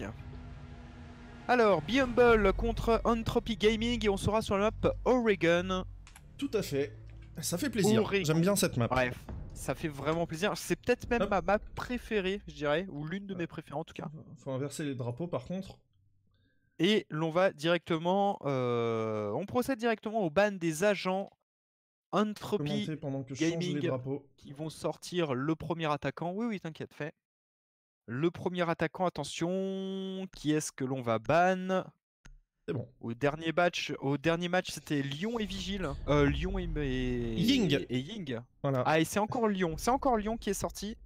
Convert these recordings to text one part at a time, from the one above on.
parti. Alors, Be Humble contre Entropy Gaming et on sera sur la map Oregon. Tout à fait. Ça fait plaisir. J'aime bien cette map. Bref, ça fait vraiment plaisir. C'est peut-être même ma map préférée, je dirais, ou l'une de mes préférées en tout cas. Faut inverser les drapeaux par contre. Et l'on va directement, on procède directement au ban des agents Entropy pendant que je change les Gaming drapeaux. qui vont sortir le premier attaquant. Oui, oui, t'inquiète, fait. Le premier attaquant, attention, qui est-ce que l'on va ban? C'est bon. Au dernier match, c'était Lyon et Vigile. Lyon et Ying. et Ying. Voilà. Ah, et c'est encore Lyon. C'est encore Lyon qui est sorti.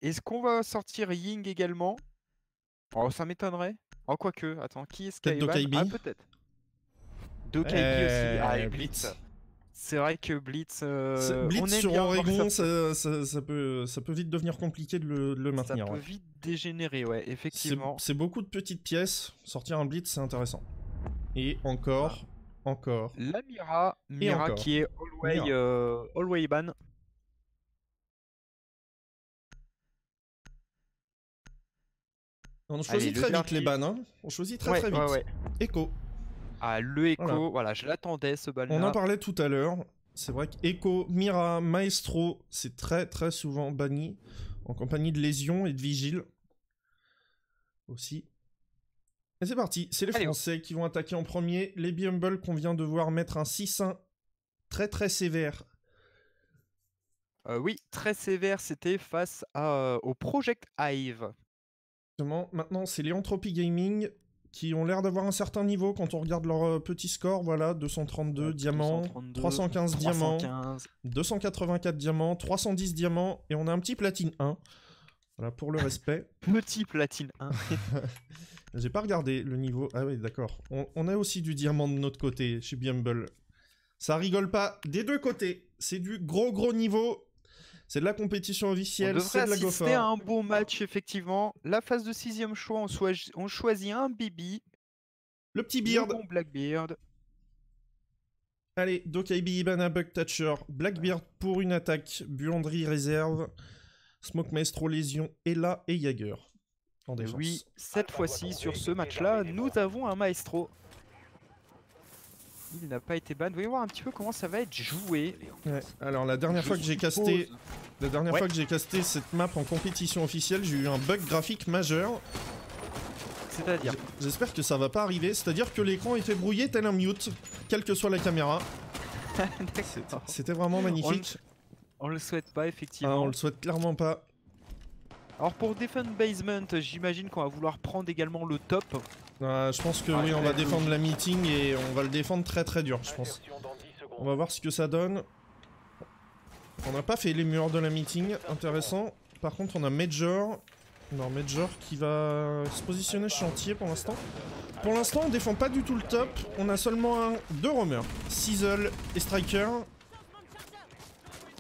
Est-ce qu'on va sortir Ying également? Oh, ça m'étonnerait. Oh, quoique. Attends, qui est-ce qui a ban? Ah, peut-être. Dokaibi aussi. Ah, et Blitz. C'est vrai que Blitz, Blitz sur Oregon, ça peut vite devenir compliqué de le maintenir. Ça peut vite dégénérer, ouais, effectivement. C'est beaucoup de petites pièces. Sortir un Blitz, c'est intéressant. Et encore. La Mira qui est always ban. On choisit très vite les bans, hein. On choisit très vite. Ouais. Echo. Ah, le Echo, voilà, je l'attendais ce ban-là. On en parlait tout à l'heure. C'est vrai qu'Echo, Mira, Maestro, c'est très souvent banni. En compagnie de Lésion et de Vigile. Aussi. Et c'est parti, c'est les Français qui vont attaquer en premier. Les Be Humble qu'on vient de voir mettre un 6-1 très sévère. Oui, très sévère, c'était face au Project Hive. Maintenant, c'est les Entropy Gaming qui ont l'air d'avoir un certain niveau quand on regarde leur petit score. Voilà, 232 diamants, 315 diamants, 284 diamants, 310 diamants, et on a un petit platine 1. Voilà, pour le respect. Petit platine 1. J'ai pas regardé le niveau. Ah oui, d'accord. On a aussi du diamant de notre côté, chez Be Humble. Ça rigole pas des deux côtés. C'est du gros niveau. C'est de la compétition officielle, c'est de la GoFar. C'était un beau match, effectivement. La phase de 6ème choix, on choisit un Bibi. Le petit Beard. Le bon Blackbeard. Allez, Dokaibi, Ibana, Bugtatcher, Blackbeard pour une attaque, Buanderie réserve, Smoke Maestro, Lésion, Ella et Jaeger. En défense. Oui, cette fois-ci, sur ce match-là, nous avons un Maestro. Il n'a pas été ban. Voyons voir un petit peu comment ça va être joué. Ouais. Alors la dernière fois que j'ai casté, cette map en compétition officielle, j'ai eu un bug graphique majeur. C'est-à-dire? J'espère que ça va pas arriver. C'est-à-dire que l'écran était brouillé tel un mute, quelle que soit la caméra. C'était vraiment magnifique. On le souhaite pas, effectivement. Ah, on le souhaite clairement pas. Alors pour Defend Basement, j'imagine qu'on va vouloir prendre également le top. Je pense que oui, on va défendre la meeting et on va le défendre très dur, je pense. On va voir ce que ça donne. On n'a pas fait les murs de la meeting, intéressant. Par contre, on a Major. Non, Major qui va se positionner chantier pour l'instant. Pour l'instant, on défend pas du tout le top. On a seulement deux roamers, Sizzle et Striker.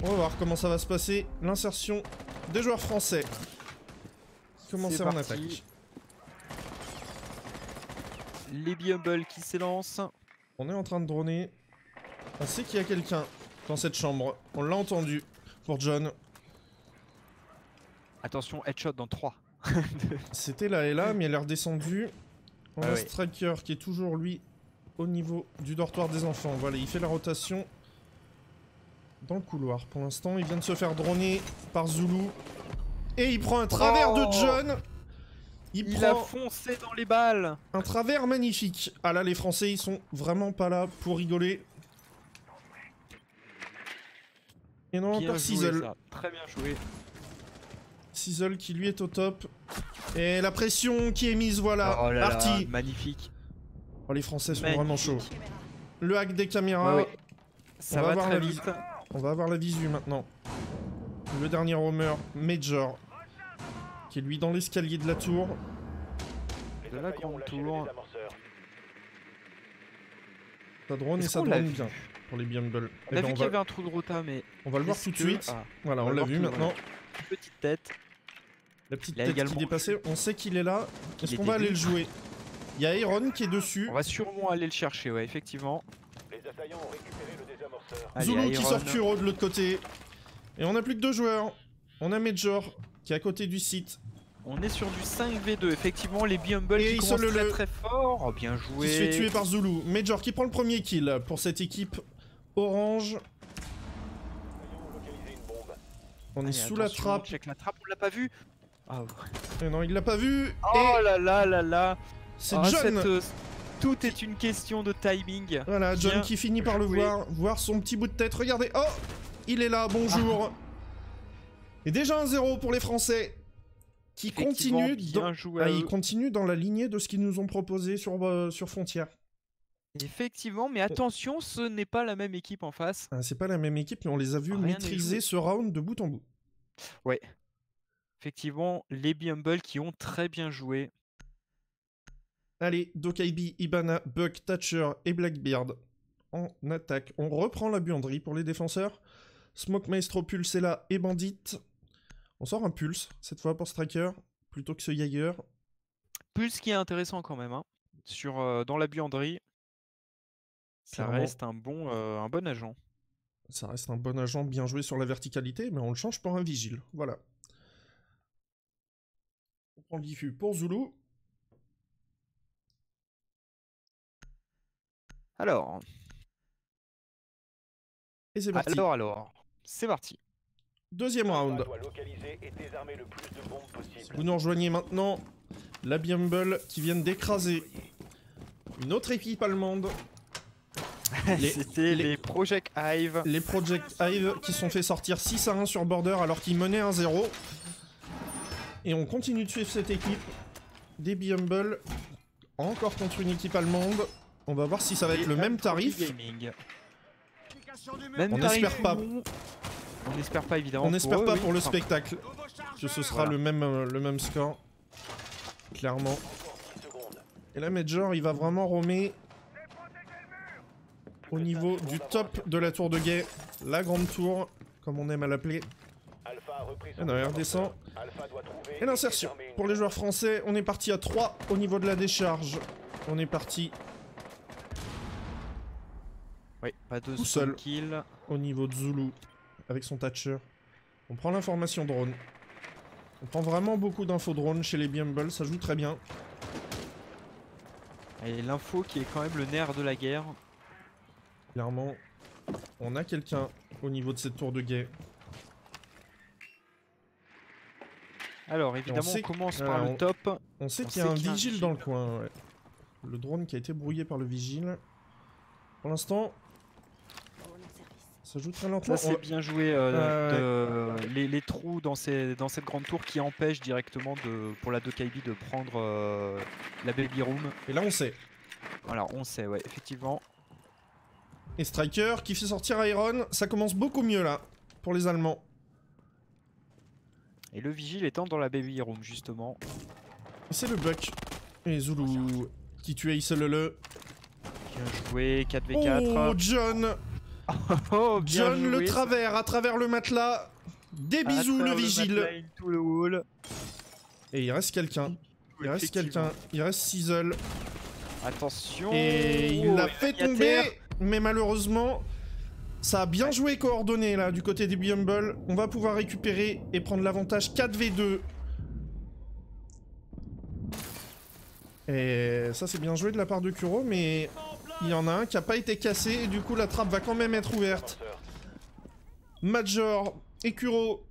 On va voir comment ça va se passer. L'insertion des joueurs français. Commencer en attaque. Les Be Humble qui s'élancent. On est en train de droner. On sait qu'il y a quelqu'un dans cette chambre. On l'a entendu. Pour John. Attention, headshot dans 3. C'était là et là, mais elle est redescendue. On a Striker qui est toujours lui au niveau du dortoir des enfants. Voilà, il fait la rotation dans le couloir. Pour l'instant, il vient de se faire droner par Zulu. Et il prend un travers de John. Il a foncé dans les balles. Un travers magnifique. Ah là, les Français, ils sont vraiment pas là pour rigoler. Et non, encore Sizzle. Très bien joué. Sizzle qui lui est au top. Et la pression qui est mise, voilà. Oh là parti. Là, magnifique. Oh, les Français sont vraiment chauds. Le hack des caméras. Ouais. Ça va très vite. On va avoir la visu maintenant. Le dernier roamer, Major. Qui est lui dans l'escalier de la tour. De la grande tour. Ça drone et ça drone bien pour les Be Humble. On a vu qu'il y avait un trou de rota, mais... On va le voir tout de suite. Voilà, on l'a vu maintenant. Petite tête. La petite tête qui dépassait. On sait qu'il est là. Est-ce qu'on va aller le jouer? Il y a Iron qui est dessus. On va sûrement aller le chercher, ouais, effectivement. Les assaillants ont récupéré le désamorceur. Zulu qui sort Kuro de l'autre côté. Et on a plus que 2 joueurs. On a Major qui est à côté du site. On est sur du 5v2, effectivement, les Bumble qui commencent très fort. Oh, bien joué. Qui se fait tuer par Zulu. Major qui prend le premier kill pour cette équipe orange. On est sous la trappe. Check la trappe, on l'a pas vu. Ah ouais. Non, il l'a pas vu. Oh là là là là. C'est John. Tout est une question de timing. Voilà, John qui finit par le voir son petit bout de tête. Regardez, oh, il est là, bonjour. Et déjà un 0 pour les Français. Qui continue ils continuent dans la lignée de ce qu'ils nous ont proposé sur Frontières. Effectivement, mais attention, ce n'est pas la même équipe en face. C'est pas la même équipe, mais on les a vus maîtriser ce round de bout en bout. Ouais. Effectivement, les Bumble qui ont très bien joué. Allez, Dokaibi, Ibana, Buck, Thatcher et Blackbeard en attaque. On reprend la buanderie pour les défenseurs. Smoke Maestro, Pulse est là et Bandit. On sort un Pulse, cette fois pour Striker, plutôt que ce Jaeger. Pulse qui est intéressant quand même, hein. Dans la buanderie. Ça reste un bon agent. Ça reste un bon agent, bien joué sur la verticalité, mais on le change pour un vigile. Voilà. On prend le diffus pour Zulu. Alors. Et c'est parti. Alors. C'est parti. Deuxième round. Si vous nous rejoignez maintenant, la Bumble qui viennent d'écraser une autre équipe allemande. C'était les Project Hive. Les Project Hive qui sont fait sortir 6-1 sur Border alors qu'ils menaient 1-0. Et on continue de suivre cette équipe. Des Bumble. Encore contre une équipe allemande. On va voir si ça va être le même tarif. On n'espère pas. On n'espère pas évidemment. On n'espère pas pour le spectacle que ce sera le même score. Clairement. Et là Major il va vraiment roamer au niveau du top de la tour de guet. La grande tour, comme on aime à l'appeler. Et non, il redescend. Et l'insertion. Pour les joueurs français, on est parti à 3 au niveau de la décharge. On est parti. Oui, pas de tout seul kill. Au niveau de Zulu. Avec son Thatcher. On prend l'information drone. On prend vraiment beaucoup d'infos drone chez les Bumble, ça joue très bien. Et l'info qui est quand même le nerf de la guerre. Clairement, on a quelqu'un au niveau de cette tour de guet. Alors évidemment on commence par le top. On sait qu'il y a un vigile dans le coin. Ouais. Le drone qui a été brouillé par le vigile. Pour l'instant... Ça joue très lentement. Ça c'est bien joué, les trous dans cette grande tour qui empêchent directement pour la Dokaibi de prendre la Baby Room. Et là on sait. Voilà, on sait, ouais, effectivement. Et Striker qui fait sortir Iron, ça commence beaucoup mieux là, pour les Allemands. Et le vigile étant dans la Baby Room justement. C'est le Buck. Et Zulu qui tue Isolele. Bien joué, 4v4. Oh, John. Oh, John joué, le travers, à travers le matelas. Des bisous le vigile. Et il reste quelqu'un. Il reste quelqu'un. Il reste Sizzle. Attention. Et il l'a fait tomber. Mais malheureusement, ça a bien joué coordonné là du côté des Bumble. On va pouvoir récupérer et prendre l'avantage 4v2. Et ça c'est bien joué de la part de Kuro, mais il y en a un qui n'a pas été cassé et du coup la trappe va quand même être ouverte. Major et Kuro.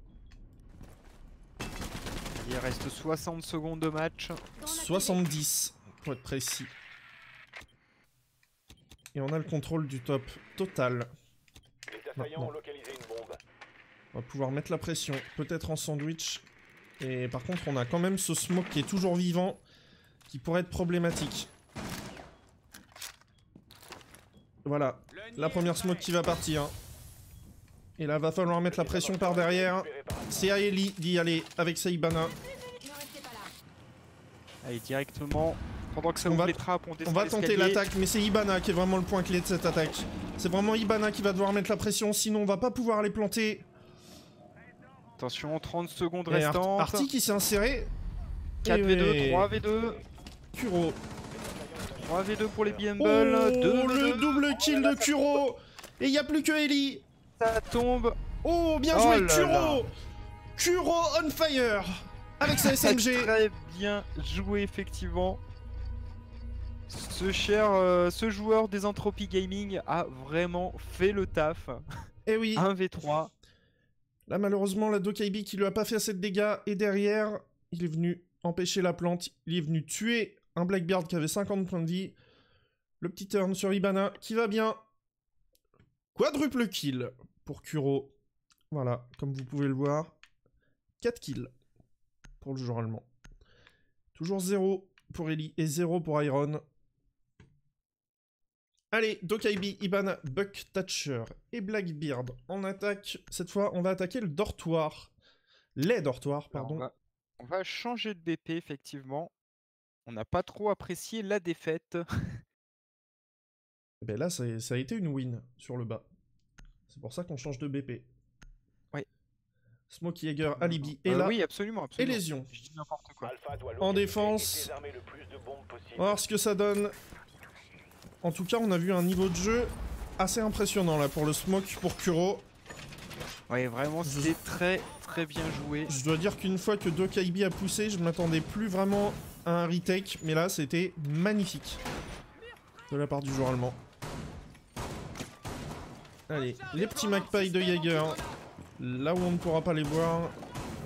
Il reste 60 secondes de match. 70 pour être précis. Et on a le contrôle du top total. Maintenant. On va pouvoir mettre la pression, peut-être en sandwich. Et par contre on a quand même ce smoke qui est toujours vivant, qui pourrait être problématique. Voilà, la première smoke qui va partir. Et là va falloir mettre la pression par derrière. C'est à Ellie d'y aller avec sa Ibana. Allez directement, pendant que ça ouvre les trappes, on va tenter l'attaque, mais c'est Ibana qui est vraiment le point clé de cette attaque. C'est vraiment Ibana qui va devoir mettre la pression, sinon on va pas pouvoir les planter. Attention, 30 secondes restantes. Arty qui s'est inséré. 4v2, 3v2. Kuro. 3v2 pour les Bumble. Oh, le double kill de Kuro. Et il n'y a plus que Ellie. Ça tombe. Oh, bien joué, Kuro. Kuro on fire. avec sa SMG. Très bien joué, effectivement. Ce joueur des Entropy Gaming a vraiment fait le taf. Et oui. 1v3. Là, malheureusement, la Dokaibi qui lui a pas fait assez de dégâts. Et derrière, il est venu empêcher la plante. Il est venu tuer un Blackbeard qui avait 50 points de vie. Le petit turn sur Hibana qui va bien. Quadruple kill pour Kuro. Voilà, comme vous pouvez le voir. 4 kills pour le joueur allemand. Toujours 0 pour Ellie et 0 pour Iron. Allez, Dokaibi, Hibana, Buck, Thatcher et Blackbeard en attaque. Cette fois, on va attaquer le dortoir. Les dortoirs, pardon. Alors, on va changer de BP, effectivement. On n'a pas trop apprécié la défaite. Et ben là, ça a été une win sur le bas. C'est pour ça qu'on change de BP. Oui. Smoke Jäger, Alibi est là. Oui, absolument, absolument. Et Lésion. Je dis n'importe quoi. En défense. On va voir ce que ça donne. En tout cas, on a vu un niveau de jeu assez impressionnant là pour le Smoke, pour Kuro. Oui, vraiment, c'était très très bien joué. Je dois dire qu'une fois que Dokaibi a poussé, je m'attendais plus vraiment à un retake, mais là, c'était magnifique de la part du joueur allemand. Allez, les petits magpies de Jäger, là où on ne pourra pas les voir.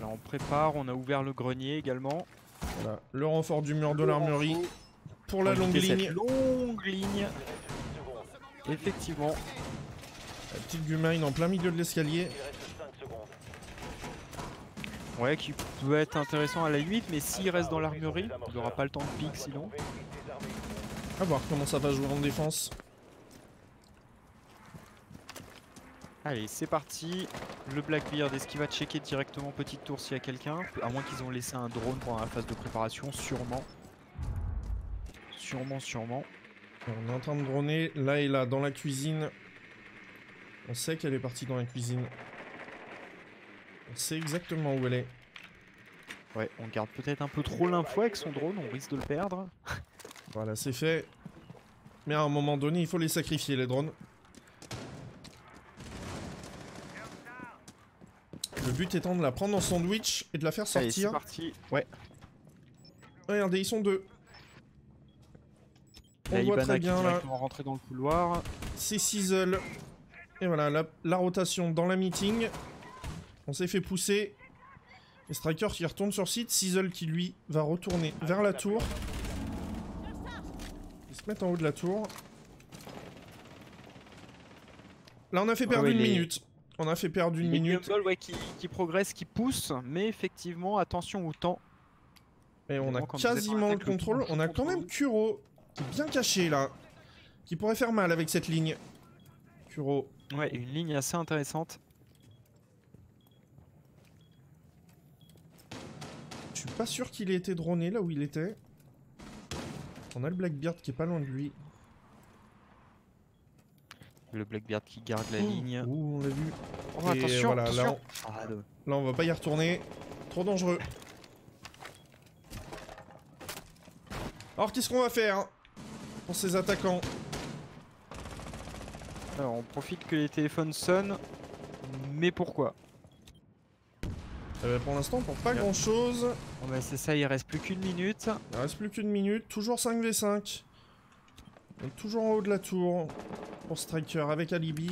Là, on prépare, on a ouvert le grenier également. Voilà, le renfort du mur de l'armurerie pour la longue ligne. Longue ligne. Effectivement. La petite Gumine en plein milieu de l'escalier. Ouais, qui peut être intéressant à la limite, mais s'il reste dans l'armurerie, il n'aura pas le temps de pique sinon. À voir comment ça va jouer en défense. Allez, c'est parti. Le Blackbeard, est-ce qu'il va checker directement petite tour s'il y a quelqu'un? À moins qu'ils ont laissé un drone pendant la phase de préparation, sûrement. Sûrement. On est en train de droner, là et là, dans la cuisine. On sait qu'elle est partie dans la cuisine. On sait exactement où elle est. Ouais, on garde peut-être un peu trop l'info avec son drone, on risque de le perdre. Voilà, c'est fait. Mais à un moment donné, il faut les sacrifier, les drones. Le but étant de la prendre en sandwich et de la faire sortir. Allez, c'est parti. Ouais. Regardez, ils sont deux. On voit très bien là. Rentrer dans le couloir. C'est Sizzle. Et voilà, la rotation dans la meeting. On s'est fait pousser. Et Striker qui retourne sur site. Sizzle qui lui va retourner vers la tour. Ils se mettent en haut de la tour. Là, on a fait perdre une minute. On a fait perdre une minute. Gumball, ouais, qui progresse, qui pousse, mais effectivement, attention au temps. Et on a quasiment le contrôle. On a quand même Kuro qui est bien caché là. Qui pourrait faire mal avec cette ligne. Kuro. Ouais, une ligne assez intéressante. Je suis pas sûr qu'il ait été droné là où il était. On a le Blackbeard qui est pas loin de lui. Le Blackbeard qui garde la ligne. Ouh, on l'a vu. Oh, attention, voilà, attention. Là, on va pas y retourner. Trop dangereux. Alors, qu'est-ce qu'on va faire pour ces attaquants? Alors, on profite que les téléphones sonnent. Mais pourquoi? Pour l'instant, pour pas grand chose. Oh, bah, c'est ça, il reste plus qu'une minute. Il reste plus qu'une minute. Toujours 5v5. On est toujours en haut de la tour. Pour Striker avec Alibi.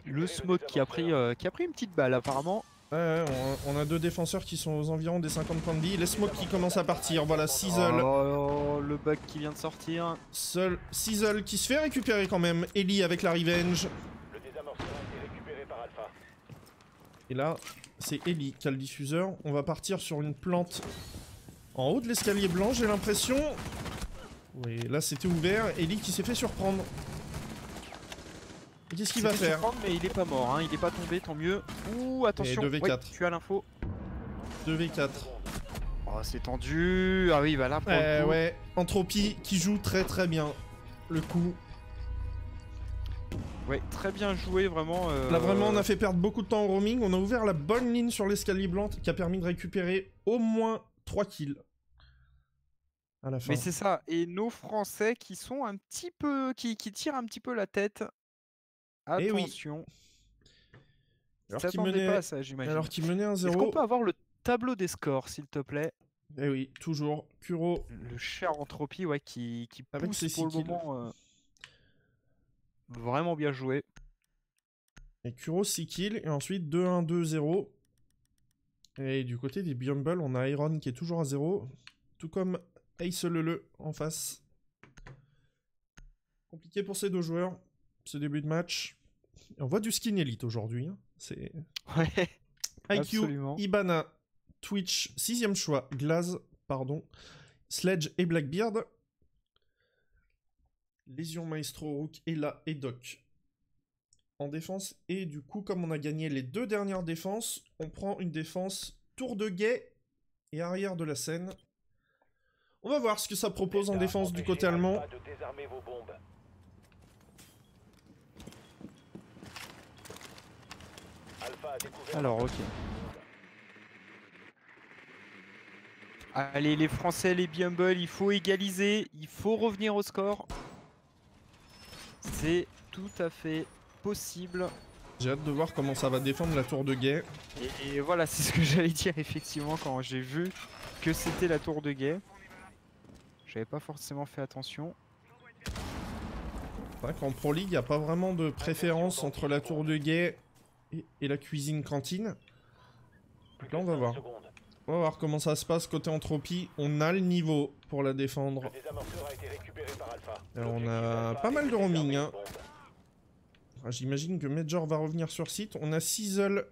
Le Smoke qui a pris une petite balle apparemment. Ouais, on a deux défenseurs qui sont aux environs des 50 points de vie. Les Smoke qui commencent à partir. Voilà, Sizzle. Oh, le bug qui vient de sortir. Sizzle qui se fait récupérer quand même. Ellie avec la Revenge. Le désamorceur a été récupéré par Alpha. Et là, c'est Ellie qui a le diffuseur. On va partir sur une plante en haut de l'escalier blanc, j'ai l'impression. Oui, là c'était ouvert. Ellie qui s'est fait surprendre. Qu'est-ce qu'il va faire? Mais il est pas mort, hein. Il est pas tombé, tant mieux. Ouh, attention, 2v4. Ouais, tu as l'info. 2v4. Oh, c'est tendu. Ah oui, bah là, pour le coup. Ouais, Entropy qui joue très très bien. Le coup. Ouais, très bien joué, vraiment. Là vraiment, on a fait perdre beaucoup de temps au roaming. On a ouvert la bonne ligne sur l'escalier blanc qui a permis de récupérer au moins 3 kills. À la fin. Mais c'est ça. Et nos Français qui sont un petit peu... qui tirent un petit peu la tête. Attention. Alors qu'il menait pas à ça, j'imagine. Alors qu'il menait 1-0. Est-ce qu'on peut avoir le tableau des scores, s'il te plaît? Eh oui, toujours. Kuro. Le cher Entropy, ouais, qui avec pousse ses pour le 6 kills. moment. Vraiment bien joué. Et Kuro 6 kills. Et ensuite 2-1, 2-0. Et du côté des Bumble, on a Iron qui est toujours à 0. Tout comme Ace Lele en face. Compliqué pour ces deux joueurs. Ce début de match. Et on voit du skin Elite aujourd'hui. Hein. C'est... Ouais, IQ, absolument. Ibana, Twitch, 6ème choix, Glaz, pardon, Sledge et Blackbeard. Lésion Maestro, Rook, Ella et Doc. En défense, et du coup, comme on a gagné les 2 dernières défenses, on prend une défense tour de guet et arrière de la scène. On va voir ce que ça propose en défense du côté allemand. Alors, ok. Allez, les Français, les Bumble, il faut égaliser, il faut revenir au score. C'est tout à fait possible. J'ai hâte de voir comment ça va défendre la tour de guet. Et voilà, c'est ce que j'allais dire effectivement quand j'ai vu que c'était la tour de guet. J'avais pas forcément fait attention. C'est vrai qu'en Pro League, il n'y a pas vraiment de préférence entre la tour de guet et la cuisine cantine. Donc là, on va voir. On va voir comment ça se passe côté Entropie. On a le niveau pour la défendre. Alors, on a pas mal de roaming. Hein. J'imagine que Major va revenir sur site. On a Sizzle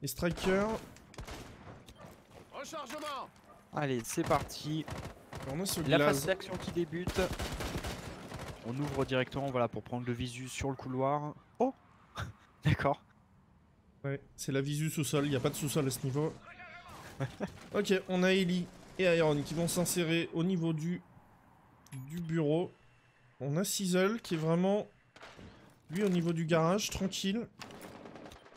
et Striker. Allez, c'est parti. On a ce La Glaz. phase d'action qui débute. On ouvre directement, voilà, pour prendre le visu sur le couloir. Oh. D'accord. Ouais, c'est la visu sous-sol. Il n'y a pas de sous-sol à ce niveau. Ok, on a Ellie et Iron qui vont s'insérer au niveau du bureau. On a Sizzle qui est vraiment, lui, au niveau du garage, tranquille.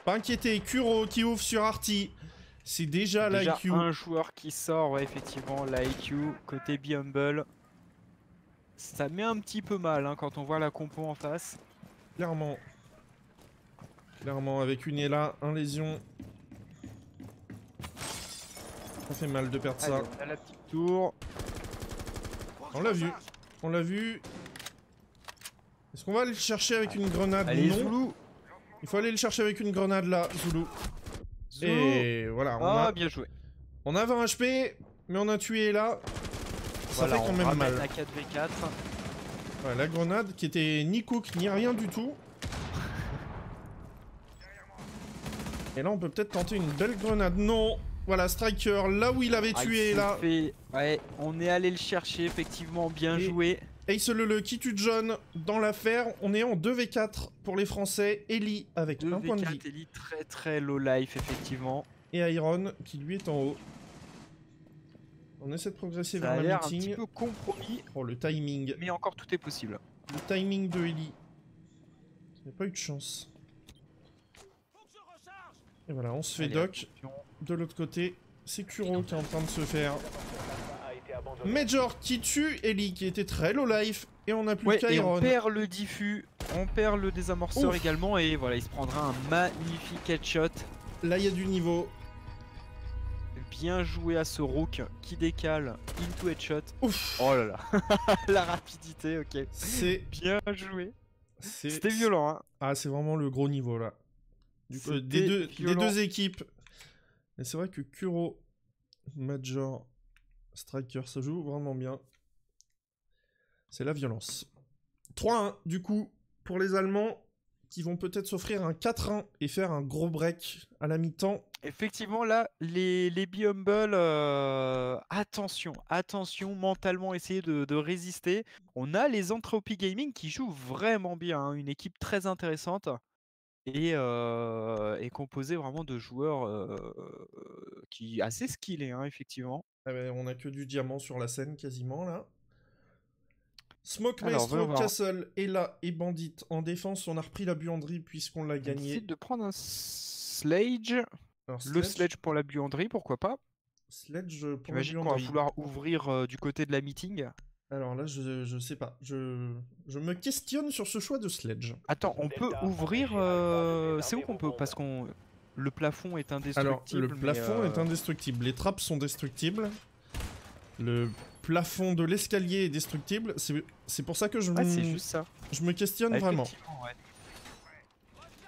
Pas inquiété, Kuro qui ouvre sur Arty. C'est déjà l'IQ. Un joueur qui sort, ouais, effectivement, l'IQ côté Bumble. Ça met un petit peu mal hein, quand on voit la compo en face. Clairement. Clairement, avec une Ella, un lésion. Ça fait mal de perdre ça. Allez, on a la petite tour. On l'a vu. On l'a vu. Est-ce qu'on va aller le chercher avec une grenade? Allez, non. Zoulou. Il faut aller le chercher avec une grenade là, Zoulou. Et voilà, bien joué. On a 20 HP, mais on a tué là. Ça Voilà, fait quand même mal. La 4v4. Ouais, la grenade qui était ni cook ni rien du tout. Et là on peut peut-être tenter une belle grenade. Non. Voilà, Striker, là où il avait tué, là. Ouais, on est allé le chercher, effectivement, bien joué. Ace Lele qui tue John dans l'affaire. On est en 2v4 pour les Français. Ellie avec 1 point de vie. Ellie très très low life, effectivement. Et Iron qui lui est en haut. On essaie de progresser vers la meeting. Un petit peu compromis. Oh, le timing. Mais encore tout est possible. Le timing de Ellie. Il n'y a pas eu de chance. Et voilà, on se fait doc. De l'autre côté, c'est Kuro qui est en train de se faire. Major qui tue Ellie qui était très low life. Et on a plus qu'Iron. On perd le diffus, on perd le désamorceur également. Et voilà, il se prendra un magnifique headshot. Là, il y a du niveau. Bien joué à ce Rook qui décale into headshot. Ouf. Oh là là. La rapidité, ok. C'est bien joué. C'était violent. Hein. Ah, c'est vraiment le gros niveau là. Des deux équipes. Et c'est vrai que Kuro, Major, Striker, ça joue vraiment bien. C'est la violence. 3-1 du coup pour les Allemands qui vont peut-être s'offrir un 4-1 et faire un gros break à la mi-temps. Effectivement là, les Bumble, attention, mentalement essayer de résister. On a les Entropy Gaming qui jouent vraiment bien, hein, une équipe très intéressante. Et composé vraiment de joueurs qui assez skillés, hein, effectivement. Ah bah, on a que du diamant sur la scène quasiment là. Smoke Maestro, Castle, Ella et Bandit en défense. On a repris la buanderie puisqu'on l'a gagné. On décide de prendre un Sledge. Le Sledge pour la buanderie, pourquoi pas. Sledge pour la buanderie. J'imagine qu'on va vouloir ouvrir du côté de la meeting. Alors là, je sais pas. Je me questionne sur ce choix de Sledge. Attends, on peut ouvrir... C'est où qu'on peut? Parce qu'on... Le plafond est indestructible. Alors, le plafond est indestructible. Les trappes sont destructibles. Le plafond de l'escalier est destructible. C'est pour ça que je c'est juste ça. Je me questionne vraiment. Ouais.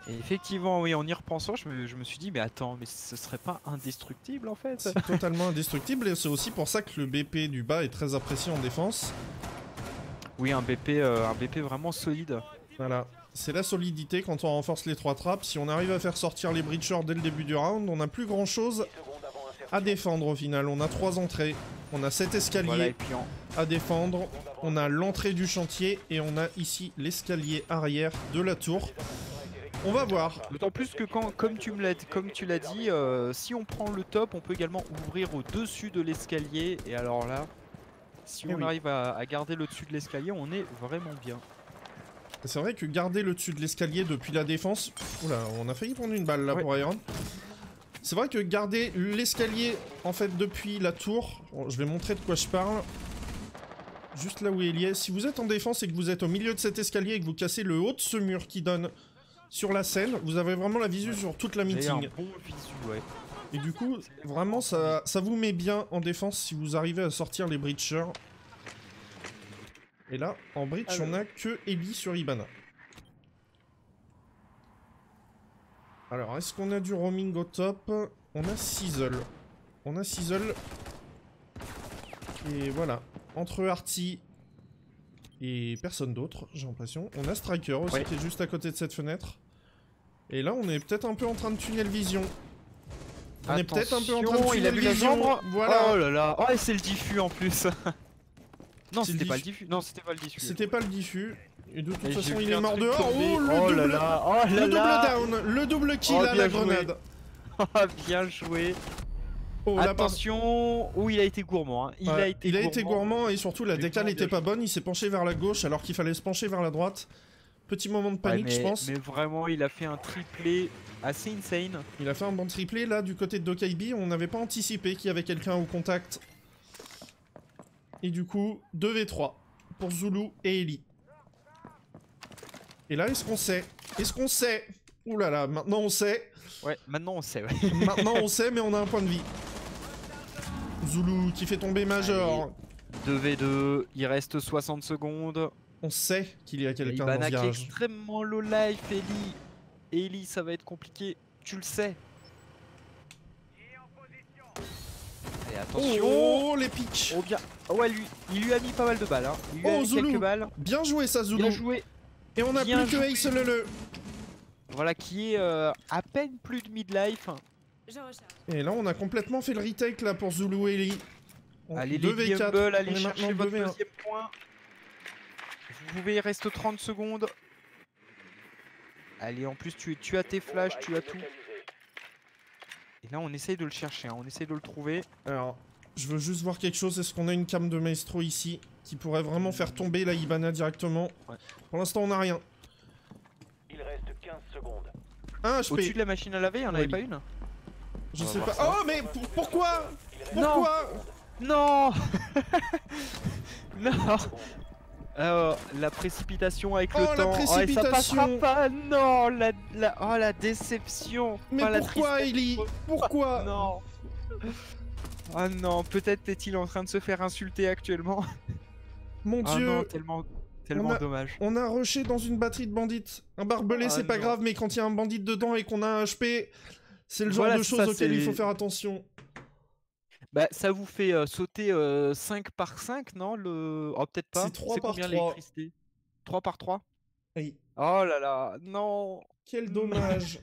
Et effectivement, oui, en y repensant, je me suis dit, mais attends, mais ce serait pas indestructible en fait? C'est totalement indestructible et c'est aussi pour ça que le BP du bas est très apprécié en défense. Oui, un BP vraiment solide. Voilà, c'est la solidité quand on renforce les 3 trappes. Si on arrive à faire sortir les breachers dès le début du round, on n'a plus grand chose à défendre au final. On a 3 entrées, on a 7 escaliers voilà, et puis à défendre, on a l'entrée du chantier et on a ici l'escalier arrière de la tour. On va voir. D'autant plus que comme tu l'as dit, si on prend le top, on peut également ouvrir au-dessus de l'escalier. Et alors là, si on arrive à garder le dessus de l'escalier, on est vraiment bien. C'est vrai que garder le dessus de l'escalier depuis la défense... Oula, on a failli prendre une balle là pour Iron. C'est vrai que garder l'escalier en fait depuis la tour... Bon, je vais montrer de quoi je parle. Juste là où il est. Si vous êtes en défense et que vous êtes au milieu de cet escalier et que vous cassez le haut de ce mur qui donne sur la scène, vous avez vraiment la visu sur toute la meeting. Un bon visu, ouais. Et du coup, vraiment, ça vous met bien en défense si vous arrivez à sortir les breachers. Et là, en breach, on a que Ellie sur Hibana. Alors, est-ce qu'on a du roaming au top? On a Sizzle. On a Sizzle. Et voilà. Entre Arty et personne d'autre, j'ai l'impression. On a Striker aussi qui est juste à côté de cette fenêtre. Et là, on est peut-être un peu en train de tunnel vision. On est peut-être un peu en train de tunnel vision. Voilà. Oh là là. Oh, et c'est le diffus en plus. Non, c'était pas le diffus. Non, c'était pas le diffus. C'était pas le diffus. Et de toute façon, il est mort dehors. Oh, le double down. Le double kill à la grenade. Bien joué. Oh, attention, il a été gourmand. Hein. Il a été gourmand et surtout la décale était pas bonne. Il s'est penché vers la gauche alors qu'il fallait se pencher vers la droite. Petit moment de panique, je pense. Mais vraiment, il a fait un triplé assez insane. Il a fait un bon triplé. Là, du côté de Dokaibi, on n'avait pas anticipé qu'il y avait quelqu'un au contact. Et du coup, 2v3 pour Zulu et Ellie. Et là, est-ce qu'on sait? Est-ce qu'on sait? Ouh là là, maintenant on sait. Ouais, maintenant on sait. Ouais. Maintenant on sait, mais on a un point de vie. Zulu qui fait tomber Major. 2v2, il reste 60 secondes. On sait qu'il y a quelqu'un dans ce garage. Extrêmement low life, Ellie. Ellie, ça va être compliqué. Tu le sais. Et attention. Oh, les pics. Oh bien. Oh ouais, il lui a mis pas mal de balles. Hein. Il lui a mis quelques balles. Bien joué ça, Zulu. Bien joué. Et on a plus que Ace Lele. Voilà, qui est à peine plus de midlife. Et là, on a complètement fait le retake là pour Zulu et Ellie. Allez, les Humble, allez chercher votre deuxième point. Vous pouvez, il reste 30 secondes. Allez, en plus, tu as tes flashs, tu as tout. Et là, on essaye de le chercher, hein. On essaye de le trouver. Alors, je veux juste voir quelque chose. Est-ce qu'on a une cam de Maestro ici qui pourrait vraiment faire tomber la Hibana directement? Pour l'instant, on n'a rien. Il reste 15 secondes. 1 HP. Au-dessus de la machine à laver, il n'y en avait pas une? Je sais pas. Oh, mais pourquoi? Non. Non. Alors, la précipitation avec le temps. La précipitation. Ça passera pas. Non, la déception. Mais pourquoi, Ellie? Pourquoi? Non. Ah non, peut-être est-il en train de se faire insulter actuellement. Mon dieu. Non, tellement dommage. On a rushé dans une batterie de bandits. Un barbelé, c'est pas grave, mais quand il y a un bandit dedans et qu'on a un HP, c'est le genre de choses auxquelles il faut faire attention. Bah, ça vous fait sauter 5 par 5, non? Oh, peut-être pas. C'est 3 par 3. 3 par 3? Oui. Oh là là, non. Quel dommage.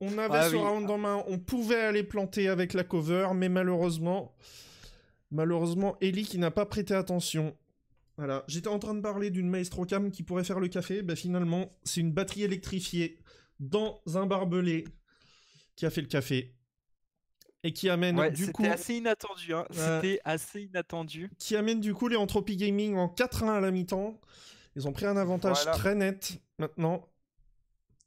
On avait ce round en main, on pouvait aller planter avec la cover, mais malheureusement, Ellie qui n'a pas prêté attention. Voilà, j'étais en train de parler d'une Maestro Cam qui pourrait faire le café, bah finalement, c'est une batterie électrifiée dans un barbelé qui a fait le café. Et qui amène du coup... C'était assez inattendu, hein. C'était assez inattendu. Qui amène du coup les Entropy Gaming en 4-1 à la mi-temps. Ils ont pris un avantage très net maintenant.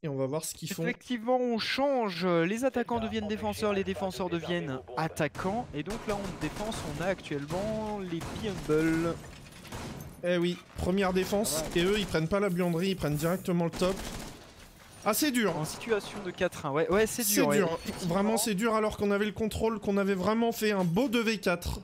Et on va voir ce qu'ils font. Effectivement, on change. Les attaquants deviennent défenseurs, les défenseurs deviennent attaquants. Et donc là, en défense, on a actuellement les Humble. Eh oui, première défense. Et eux, ils prennent pas la buanderie, ils prennent directement le top. Ah, c'est dur. En situation de 4-1, ouais, c'est dur. C'est dur, vraiment c'est dur alors qu'on avait le contrôle, qu'on avait vraiment fait un beau 2v4.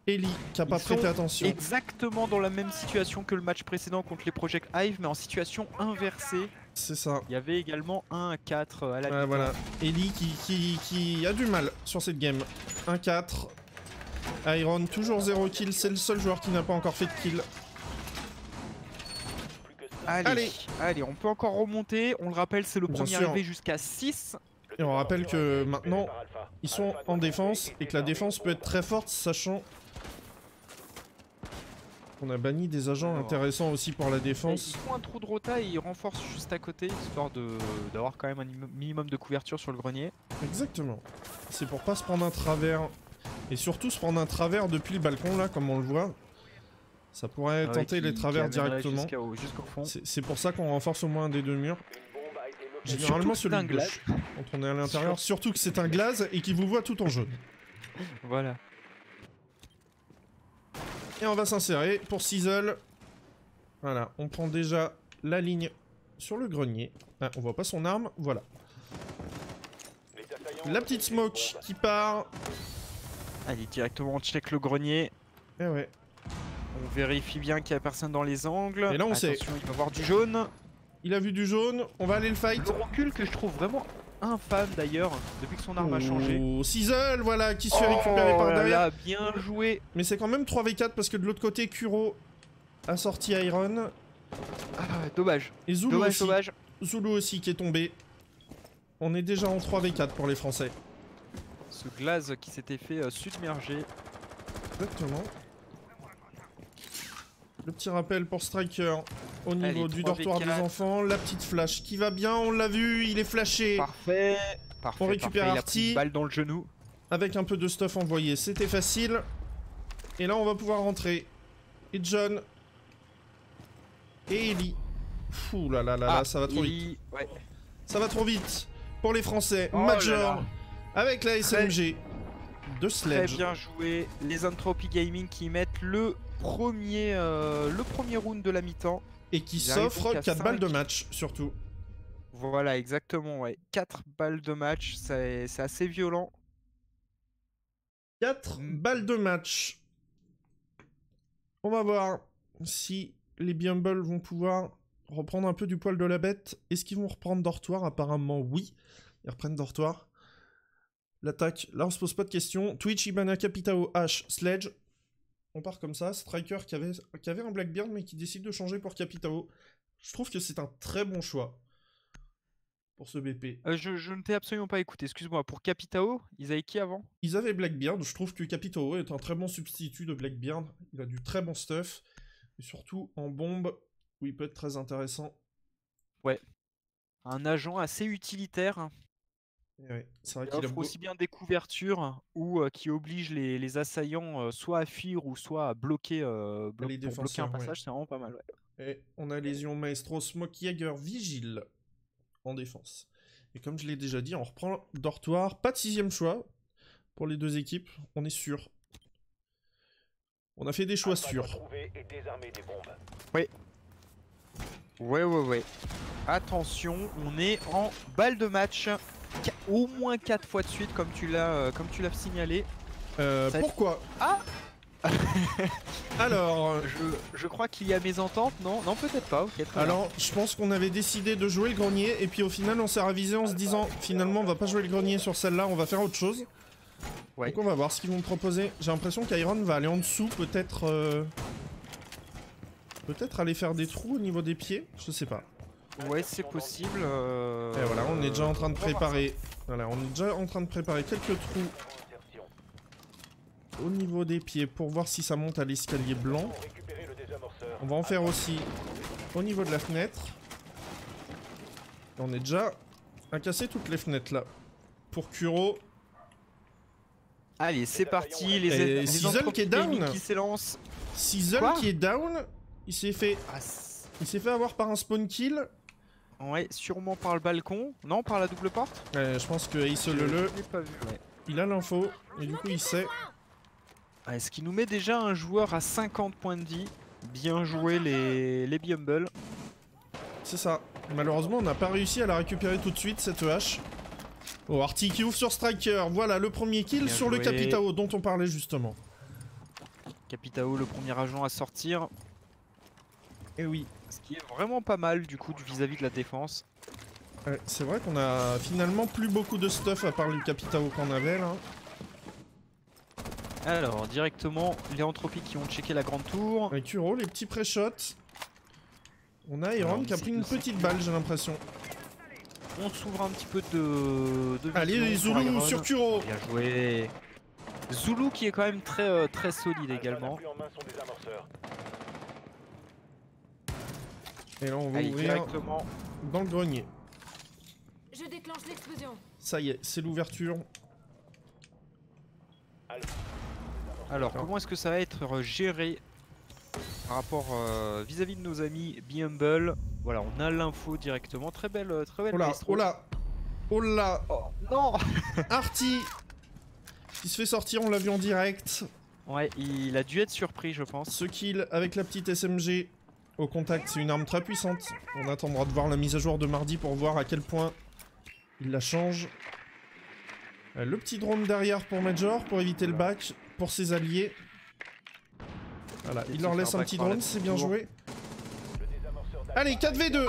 Ellie qui a pas prêté attention. Exactement dans la même situation que le match précédent contre les Project Hive, mais en situation inversée. C'est ça. Il y avait également 1-4 à la mi-temps. Voilà, Ellie qui a du mal sur cette game. 1-4. Iron toujours 0 kill, c'est le seul joueur qui n'a pas encore fait de kill. Allez, on peut encore remonter. On le rappelle, c'est le premier arrivé jusqu'à 6. Et on rappelle que maintenant, ils sont en défense et que la défense peut être très forte, sachant qu'on a banni des agents intéressants aussi pour la défense. Ils font un trou de rota et ils renforcent juste à côté, histoire d'avoir quand même un minimum de couverture sur le grenier. Exactement. C'est pour pas se prendre un travers. Et surtout se prendre un travers depuis le balcon, là, comme on le voit. Ça pourrait tenter les travers directement. C'est pour ça qu'on renforce au moins un des deux murs. Généralement celui de gauche, quand on est à l'intérieur. Surtout que c'est un glace et qu'il vous voit tout en jaune. Voilà. Et on va s'insérer pour Sizzle. Voilà, on prend déjà la ligne sur le grenier. Ah, on voit pas son arme, voilà. La petite smoke qui part. Allez, directement on check le grenier. Eh ouais. On vérifie bien qu'il n'y a personne dans les angles. Et là on sait. Il va voir du jaune. Il a vu du jaune, on va aller le fight. Le recul que je trouve vraiment infâme d'ailleurs, depuis que son arme a changé. Sizzle, voilà, qui se fait récupérer par derrière. Là, bien joué. Mais c'est quand même 3v4 parce que de l'autre côté, Kuro a sorti Iron. Ah, dommage. Et Zulu aussi. Zulu aussi qui est tombé. On est déjà en 3v4 pour les Français. Ce glace qui s'était fait submerger. Exactement. Le petit rappel pour Striker au niveau du dortoir des enfants. La petite flash qui va bien, on l'a vu, il est flashé. Parfait. On récupère Arty. Une balle dans le genou. Avec un peu de stuff envoyé, c'était facile. Et là on va pouvoir rentrer. Et John. Et Ellie. Fou là là là, ça va trop vite. Ouais. Ça va trop vite. Pour les Français, Major. Avec la SMG de Sledge. Très bien joué. Les Entropy Gaming qui mettent le premier round de la mi-temps. Et qui s'offre 4 balles de match, surtout. Voilà, exactement, ouais. 4 balles de match, c'est assez violent. 4 balles de match. On va voir si les Bumble vont pouvoir reprendre un peu du poil de la bête. Est-ce qu'ils vont reprendre dortoir? Apparemment, oui. Ils reprennent dortoir. L'attaque, là on se pose pas de questions. Twitch, Ibana, Capitao, H, Sledge. On part comme ça. Striker qui avait un Blackbeard mais qui décide de changer pour Capitao. Je trouve que c'est un très bon choix pour ce BP. Je ne t'ai absolument pas écouté, excuse-moi. Pour Capitao, ils avaient qui avant? Ils avaient Blackbeard. Je trouve que Capitao est un très bon substitut de Blackbeard. Il a du très bon stuff. Et surtout en bombe où il peut être très intéressant. Ouais. Un agent assez utilitaire. Ouais, c'est vrai qu'il offre aussi bien des couvertures ou qui oblige les assaillants soit à fuir ou soit à bloquer, pour bloquer un passage, c'est vraiment pas mal. Ouais. Et on a Lésion Maestro, Smoke Jäger, Vigile en défense. Et comme je l'ai déjà dit, on reprend dortoir, pas de 6ème choix pour les deux équipes, on est sûr. On a fait des choix sûrs. Oui. Ouais. Attention, on est en balle de match. Au moins 4 fois de suite, comme tu l'as signalé. Pourquoi Ah Alors... Je crois qu'il y a mésentente, non? Non, peut-être pas, ok. Alors, je pense qu'on avait décidé de jouer le grenier, et puis au final, on s'est ravisé en se disant, finalement, on va pas jouer le grenier sur celle-là, on va faire autre chose. Ouais. Donc on va voir ce qu'ils vont me proposer. J'ai l'impression qu'Iron va aller en dessous, peut-être... Peut-être aller faire des trous au niveau des pieds, je sais pas. Ouais, c'est possible. Et voilà, on est déjà en train de préparer. Voilà, on est déjà en train de préparer quelques trous au niveau des pieds pour voir si ça monte à l'escalier blanc. On va en faire aussi au niveau de la fenêtre. Et on est déjà à casser toutes les fenêtres là. Pour Kuro. Allez, c'est parti. Les Sizzle qui est down. Qui s'élance. Sizzle qui est down. Il s'est fait avoir par un spawn kill. Ouais, sûrement par le balcon. Non, par la double porte. Je pense que il a l'info et du coup il sait. Ce qui nous met déjà un joueur à 50 points de vie. Bien joué les Bumble. C'est ça. Malheureusement, on n'a pas réussi à la récupérer tout de suite, cette hache. Oh, Arty qui ouvre sur Striker. Voilà, le premier kill Bien sur joué. le Capitao dont on parlait justement. Capitao, le premier agent à sortir. Et oui. Ce qui est vraiment pas mal du coup vis-à-vis de la défense. Ouais, c'est vrai qu'on a finalement plus beaucoup de stuff à part le Capitao qu'on avait là. Alors, directement, les Entropies qui ont checké la grande tour. Avec Kuro, les petits pré-shots. On a Iron qui a pris une petite balle, j'ai l'impression. On s'ouvre un petit peu de allez, Zulu sur Kuro. Bien joué. Zulu qui est quand même très, très solide également. Et là, on va ouvrir directement dans le grenier. Je déclenche l'explosion. Ça y est, c'est l'ouverture. Alors, comment est-ce que ça va être géré par rapport vis-à-vis de nos amis Bumble? Voilà, on a l'info directement. Très belle Oh là, maestro. oh là, oh là. Oh, non. Arty qui se fait sortir, on l'a vu en direct. Ouais, il a dû être surpris, je pense. Ce kill avec la petite SMG au contact, c'est une arme très puissante. On attendra de voir la mise à jour de mardi pour voir à quel point il la change. Le petit drone derrière pour Major, pour éviter le back, pour ses alliés. Voilà, il leur laisse un petit drone, c'est bien joué. Allez, 4v2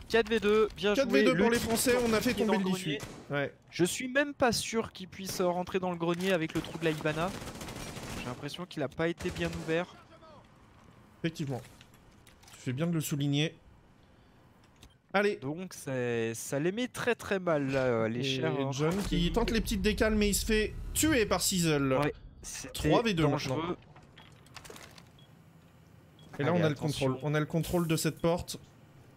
4v2, bien joué. 4v2 pour les Français, on a fait tomber le diffus. Ouais. Je suis même pas sûr qu'il puisse rentrer dans le grenier avec le trou de la Hibana. J'ai l'impression qu'il a pas été bien ouvert. Effectivement. Tu fais bien de le souligner. Allez. Donc ça les met très très mal là, les chers. John qui tente les petites décales mais il se fait tuer par Sizzle. Ouais, 3v2 maintenant. Et là, allez, on a le contrôle. On a le contrôle de cette porte.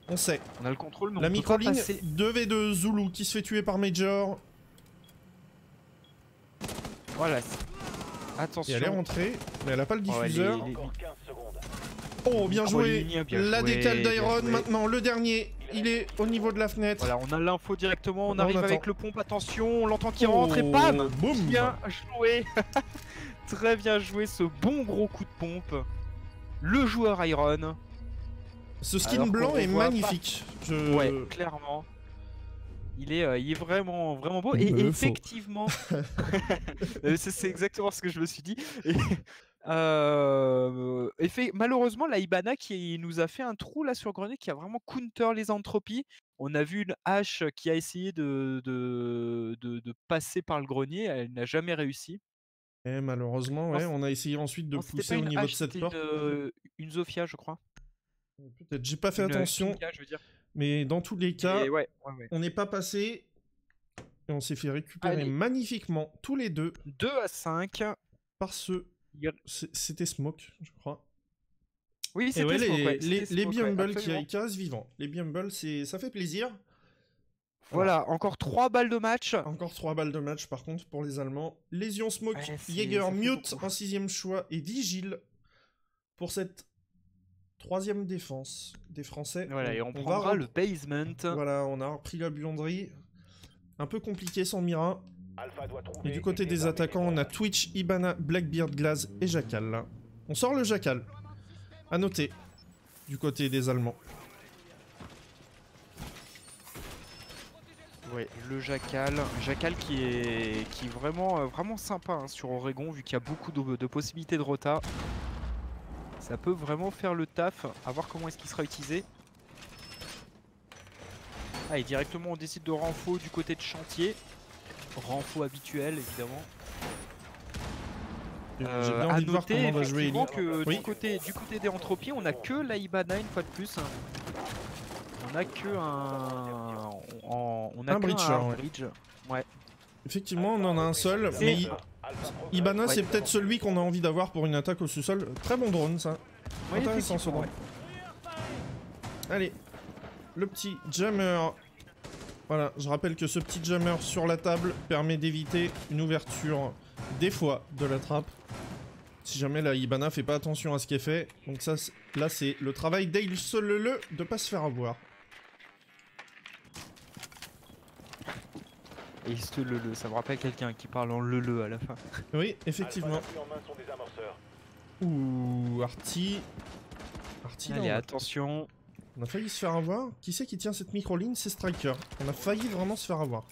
On sait. On a le contrôle, mais la micro-ligne, 2v2, Zulu qui se fait tuer par Major. Voilà. Attention. Et elle est rentrée, mais elle a pas le diffuseur. Oh, bien joué. La décale d'Iron maintenant, le dernier. Il est au niveau de la fenêtre. Voilà, on a l'info directement. On arrive avec le pompe. Attention, on l'entend qui rentre et bam. Boum. Bien joué. Très bien joué ce bon gros coup de pompe. Le joueur Iron. Ce skin blanc est magnifique. Ouais, clairement. Il est vraiment beau. Et effectivement, c'est exactement ce que je me suis dit. Malheureusement, la Hibana qui nous a fait un trou là sur grenier, qui a vraiment counter les entropies. On a vu une hache qui a essayé de passer par le grenier. Elle n'a jamais réussi. Et malheureusement, ouais, on a essayé ensuite de pousser au niveau de cette porte. Une Zofia, je crois. Peut-être, j'ai pas fait attention. Pinka, je veux dire. Mais dans tous les cas, ouais. on n'est pas passé. Et on s'est fait récupérer magnifiquement tous les deux. 2-5. Par ce. C'était Smoke, je crois. Oui, c'était Smoke. Les Bumble qui restent vivants. Les Bumble, ça fait plaisir. Voilà, encore 3 balles de match. Encore 3 balles de match par contre pour les Allemands. Lésion Smoke, Jäger, Mute en 6ème choix et Vigile pour cette 3ème défense des Français. Voilà, et on prendra le basement. Voilà, on a repris la buanderie. Un peu compliqué sans Mira. Et du côté des attaquants, on a Twitch, Hibana, Blackbeard, Glaze et Jackal. On sort le Jackal. À noter. Du côté des Allemands. Ouais, le Jackal qui est vraiment sympa hein, sur Oregon, vu qu'il y a beaucoup de possibilités de rota. Ça peut vraiment faire le taf, à voir comment est-ce qu'il sera utilisé. Ah, et directement on décide de renfo du côté de chantier. Renfo habituel évidemment. J'ai bien envie de voir comment on va jouer Ellie. Que du côté des entropies, on a que la Hibana une fois de plus. On a que un bridge. Ouais. Effectivement, on en a un seul, mais Hibana, c'est peut-être celui qu'on a envie d'avoir pour une attaque au sous-sol. Très bon drone, ça. Intéressant ce drone. Allez, le petit jammer. Voilà, je rappelle que ce petit jammer sur la table permet d'éviter une ouverture des fois de la trappe. Si jamais la Hibana fait pas attention à ce qui est fait. Donc ça, là, c'est le travail d'Ailsolele de pas se faire avoir. Et ça me rappelle quelqu'un qui parle en le à la fin. Oui, effectivement. Ouh, Arty. Arty, Allez, attention. On a failli se faire avoir. Qui c'est qui tient cette micro-ligne? C'est Striker. On a failli vraiment se faire avoir.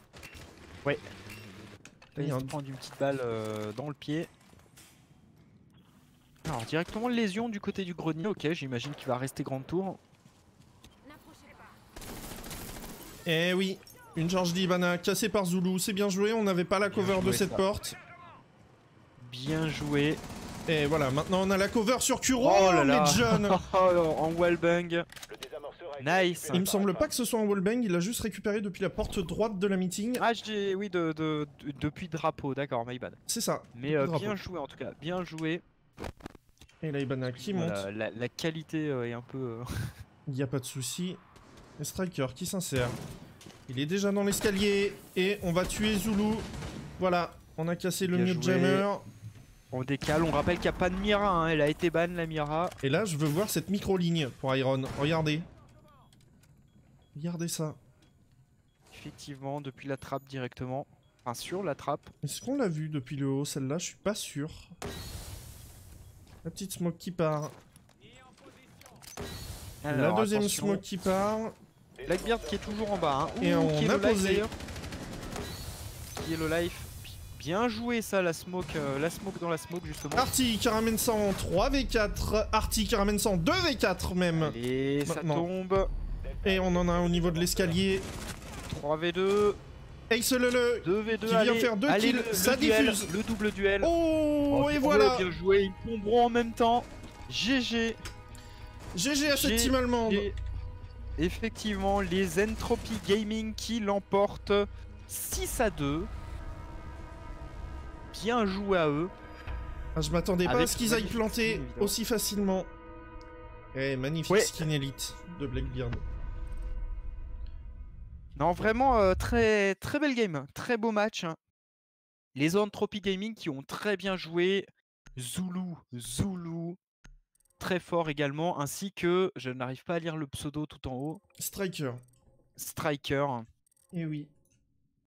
Ouais. Il va prendre une petite balle dans le pied. Alors, directement lésion du côté du grenier. Ok, j'imagine qu'il va rester grand tour. Eh oui, une charge d'Ibana cassée par Zulu. C'est bien joué, on n'avait pas la cover de cette porte. Bien joué. Et voilà, maintenant on a la cover sur Kuro, mais John en wallbang. Nice. Il me semble pas que ce soit un wallbang, il a juste récupéré depuis la porte droite de la meeting. Ah, oui, depuis drapeau, d'accord, my bad. C'est ça. Mais bien joué en tout cas, bien joué. Et là, Ibana qui monte. La qualité est un peu... Il n'y a pas de souci. Et Striker qui s'insère. Il est déjà dans l'escalier et on va tuer Zulu. Voilà, on a cassé le mute jammer. On décale, on rappelle qu'il n'y a pas de Mira, hein. Elle a été ban la Mira. Et là, je veux voir cette micro-ligne pour Iron. Regardez. Regardez ça. Effectivement, depuis la trappe directement. Enfin, sur la trappe. Est-ce qu'on l'a vu depuis le haut, celle-là? Je suis pas sûr. La petite smoke qui part. Alors, la deuxième smoke qui part. Blackbeard qui est toujours en bas. Hein. Et on a posé. Qui est le life. Bien joué ça, la smoke dans la smoke justement. Arty qui ramène ça en 3v4. Arty qui ramène ça en 2v4 même. Et ça tombe. Et on en a un au niveau de l'escalier. 3v2. Ace le 2v2 qui vient faire 2 kills, ça diffuse. Le double duel. Oh, et voilà. Bien joué, ils tomberont en même temps. GG. GG à cette team allemande. Effectivement, les Entropy Gaming qui l'emportent 6-2. Bien joué à eux. Ah, je m'attendais pas à ce qu'ils aillent planter aussi facilement. Eh, magnifique skin élite de Blackbeard. Non, vraiment, très belle game. Très beau match. Les Entropy Gaming qui ont très bien joué. Zulu. Très fort également. Ainsi que, je n'arrive pas à lire le pseudo tout en haut. Striker. Striker. Eh oui.